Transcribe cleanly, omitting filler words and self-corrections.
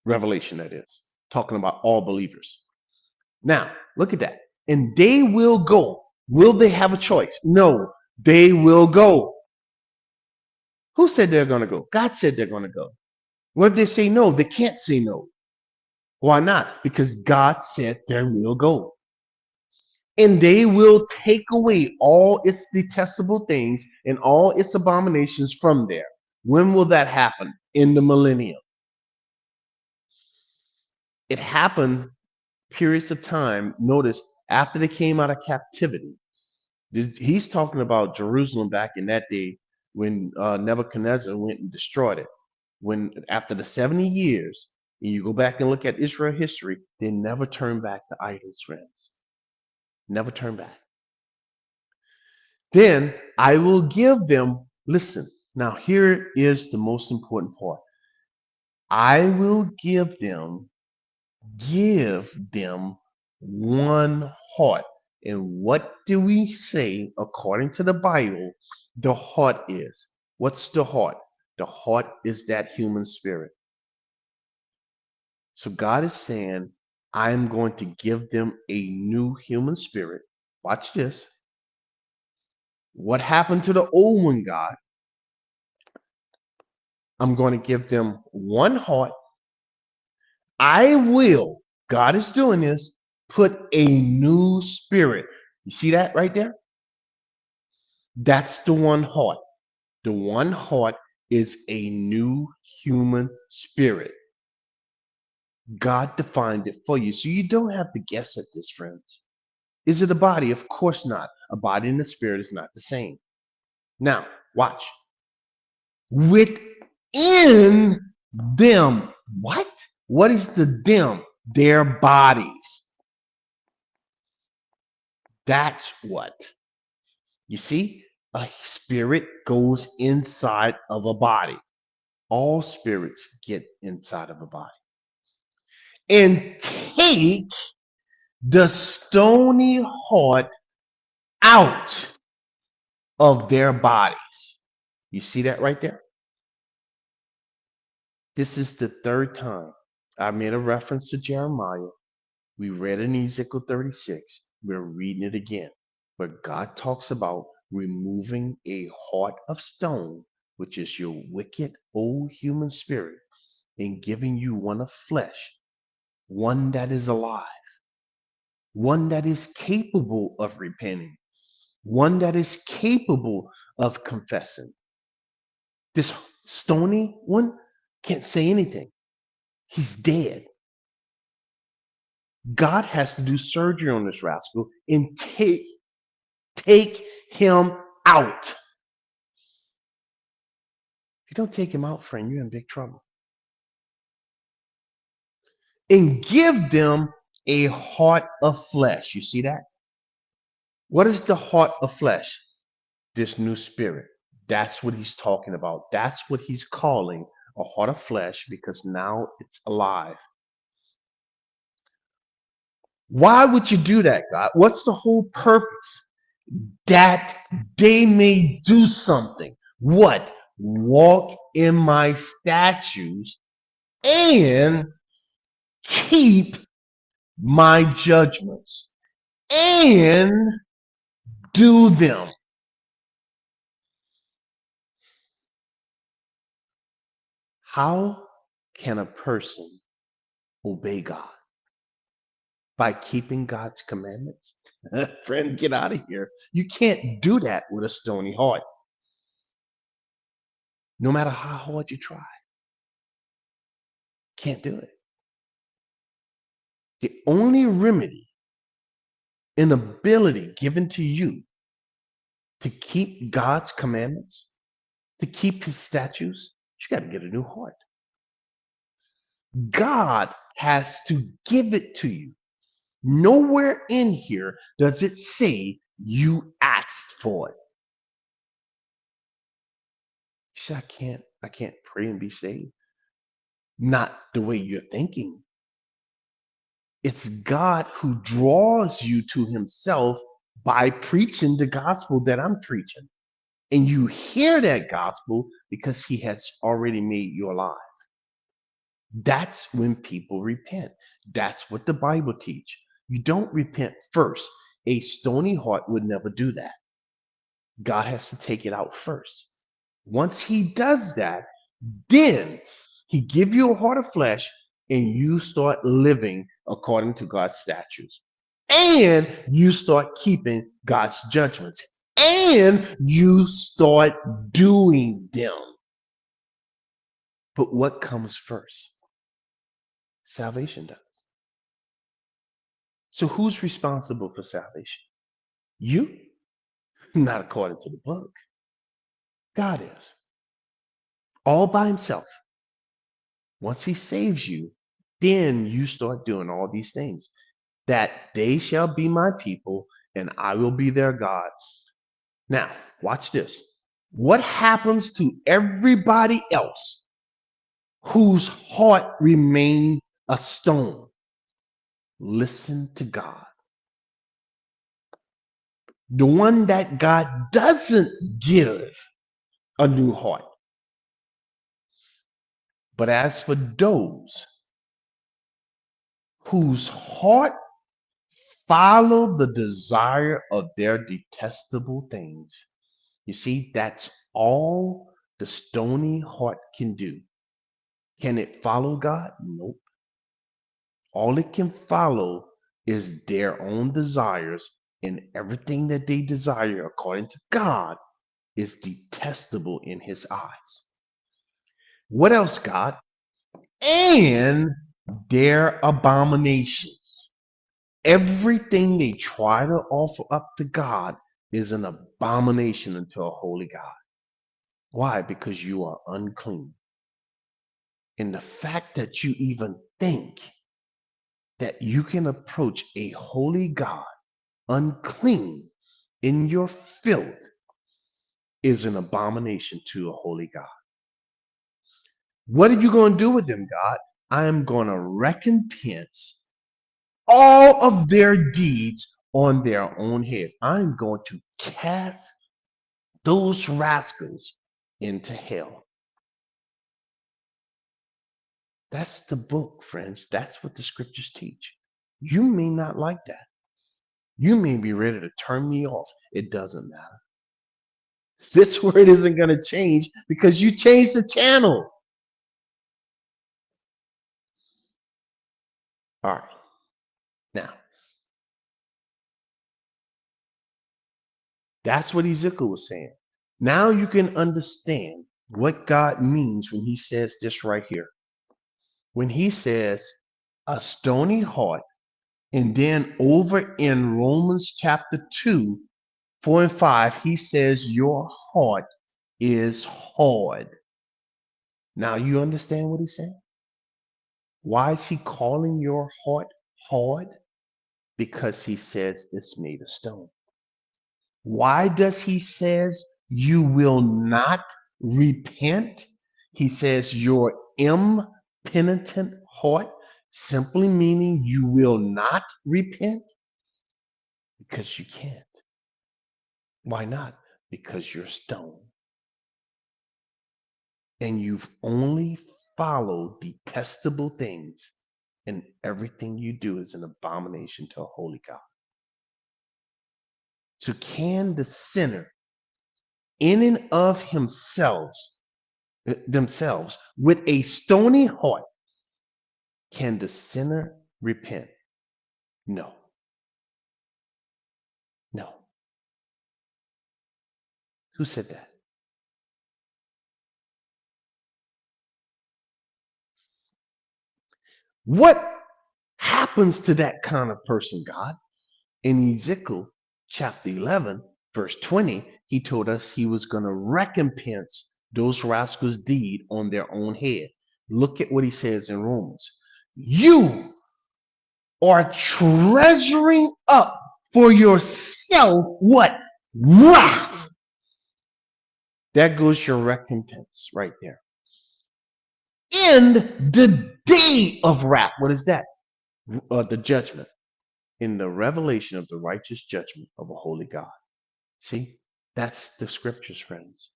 Revelation, that is, talking about all believers. Now, look at that. And they will go. Will they have a choice? No, they will go. Who said they're going to go? God said they're going to go. What if they say no? They can't say no. Why not? Because God said they will go. And they will take away all its detestable things and all its abominations from there. When will that happen? In the millennium. It happened periods of time. Notice after they came out of captivity. He's talking about Jerusalem back in that day when Nebuchadnezzar went and destroyed it. When after the 70 years, and you go back and look at Israel history, they never turned back to idols, friends. Never turn back. Then I will give them, listen, now here is the most important part. I will give them one heart. And what do we say according to the Bible the heart is? What's the heart? The heart is that human spirit. So God is saying, I'm going to give them a new human spirit. Watch this. What happened to the old one, God? I'm going to give them one heart. I will, God is doing this, put a new spirit. You see that right there? That's the one heart. The one heart is a new human spirit. God defined it for you. So you don't have to guess at this, friends. Is it a body? Of course not. A body and a spirit is not the same. Now, watch. Within them, what? What is the them? Their bodies. That's what. You see, a spirit goes inside of a body. All spirits get inside of a body. And take the stony heart out of their bodies. You see that right there? This is the third time I made a reference to Jeremiah. We read in Ezekiel 36. We're reading it again, where God talks about removing a heart of stone, which is your wicked old human spirit, and giving you one of flesh, one that is alive, one that is capable of repenting, one that is capable of confessing. This stony one can't say anything. He's dead. God has to do surgery on this rascal and take him out. If you don't take him out, friend, you're in big trouble. And give them a heart of flesh. You see that? What is the heart of flesh? This new spirit. That's what he's talking about. That's what he's calling a heart of flesh, because now it's alive. Why would you do that, God? What's the whole purpose? That they may do something. What? Walk in my statutes and keep my judgments and do them. How can a person obey God? By keeping God's commandments? Friend, get out of here. You can't do that with a stony heart, no matter how hard you try. Can't do it. The only remedy and ability given to you to keep God's commandments, to keep his statutes, you got to get a new heart. God has to give it to you. Nowhere in here does it say you asked for it. You say, I can't pray and be saved. Not the way you're thinking. It's God who draws you to himself by preaching the gospel that I'm preaching. And you hear that gospel because he has already made you alive. That's when people repent. That's what the Bible teach. You don't repent first. A stony heart would never do that. God has to take it out first. Once he does that, then he give you a heart of flesh and you start living according to God's statutes. And you start keeping God's judgments. And you start doing them. But what comes first? Salvation does. So who's responsible for salvation? You? Not according to the book. God is. All by himself. Once he saves you, then you start doing all these things. That they shall be my people and I will be their God. Now, watch this. What happens to everybody else whose heart remained a stone? Listen to God. The one that God doesn't give a new heart. But as for those whose heart follow the desire of their detestable things, you see, that's all the stony heart can do. Can it follow God? Nope. All it can follow is their own desires, and everything that they desire according to God is detestable in his eyes. What else, God? And their abominations. Everything they try to offer up to God is an abomination unto a holy God. Why? Because you are unclean. And the fact that you even think that you can approach a holy God unclean in your filth is an abomination to a holy God. What are you going to do with them, God? I am going to recompense all of their deeds on their own heads. I'm going to cast those rascals into hell. That's the book, friends. That's what the scriptures teach. You may not like that. You may be ready to turn me off. It doesn't matter. This word isn't going to change because you changed the channel. All right. Now, that's what Ezekiel was saying. Now you can understand what God means when he says this right here. When he says a stony heart, and then over in Romans chapter 2, 4 and 5, he says your heart is hard. Now you understand what he's saying? Why is he calling your heart hard? Because he says it's made of stone. Why does he says you will not repent? He says your impenitent heart, simply meaning you will not repent because you can't. Why not? Because you're stone. And you've only followed detestable things, and everything you do is an abomination to a holy God. So can the sinner in and of themselves with a stony heart, can the sinner repent? No. No. Who said that? What happens to that kind of person, God? In Ezekiel chapter 11, verse 20, he told us he was going to recompense those rascals' deed on their own head. Look at what he says in Romans. You are treasuring up for yourself what? Wrath. There goes your recompense right there. In the day of wrath. What is that? The judgment. In the revelation of the righteous judgment of a holy God. See, that's the scriptures, friends.